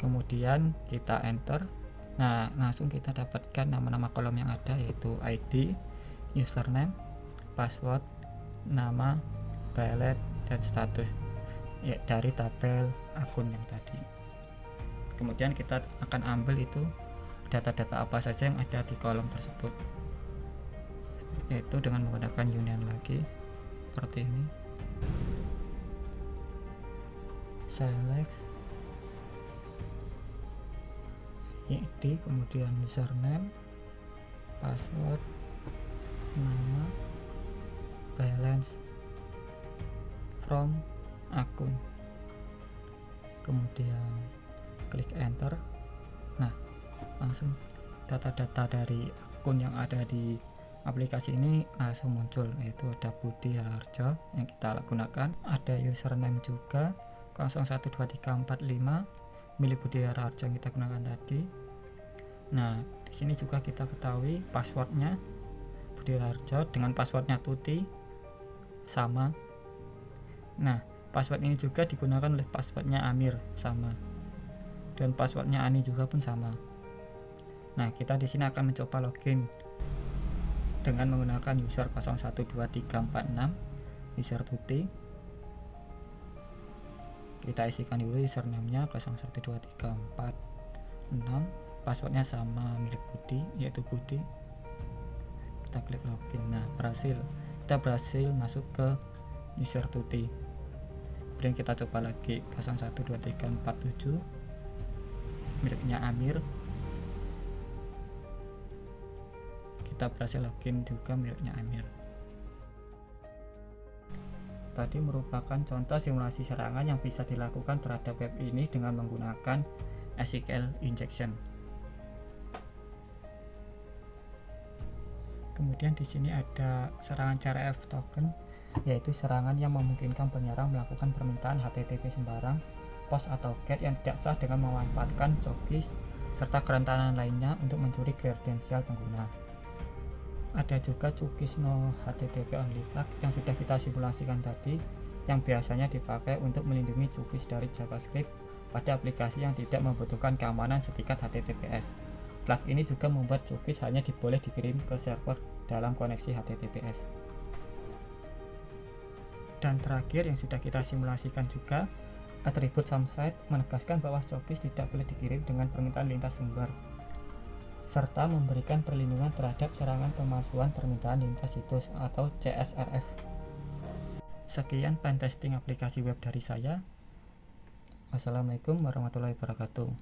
kemudian kita enter. Nah, langsung kita dapatkan nama-nama kolom yang ada, yaitu ID, username, password, nama, balance, dan status ya dari tabel akun yang tadi. Kemudian kita akan ambil itu data-data apa saja yang ada di kolom tersebut, yaitu dengan menggunakan union lagi seperti ini, select ID, kemudian username, password, nama, balance, from akun, kemudian klik enter. Nah, langsung data-data dari akun yang ada di aplikasi ini langsung muncul, yaitu ada Budi Harjo yang kita gunakan, ada username juga 012345 milik Budi Harjo yang kita gunakan tadi. Nah, di sini juga kita ketahui passwordnya Budi Harjo dengan passwordnya Tuti sama. Nah, password ini juga digunakan oleh passwordnya Amir sama, dan passwordnya Ani juga pun sama. Nah, kita di sini akan mencoba login dengan menggunakan user 012346 user Tuti. Kita isikan dulu username-nya 012346, passwordnya sama milik Budi, yaitu Budi. Kita klik login. Nah, kita berhasil masuk ke user Tuti. Kemudian kita coba lagi 012347 miliknya Amir. Kita berhasil login juga miliknya Amir. Tadi merupakan contoh simulasi serangan yang bisa dilakukan terhadap web ini dengan menggunakan SQL injection. Kemudian di sini ada serangan CRF token, yaitu serangan yang memungkinkan penyerang melakukan permintaan HTTP sembarang, post atau GET yang tidak sah dengan memanfaatkan cookies serta kerentanan lainnya untuk mencuri kredensial pengguna. Ada juga cookies no HTTP only flag yang sudah kita simulasikan tadi, yang biasanya dipakai untuk melindungi cookies dari JavaScript pada aplikasi yang tidak membutuhkan keamanan setingkat HTTPS. Flag ini juga membuat cookies hanya boleh dikirim ke server dalam koneksi HTTPS. Dan terakhir yang sudah kita simulasikan juga, atribut SomeSite menegaskan bahwa cookies tidak boleh dikirim dengan permintaan lintas sumber, serta memberikan perlindungan terhadap serangan pemalsuan permintaan lintas situs atau CSRF. Sekian pentesting aplikasi web dari saya. Wassalamualaikum warahmatullahi wabarakatuh.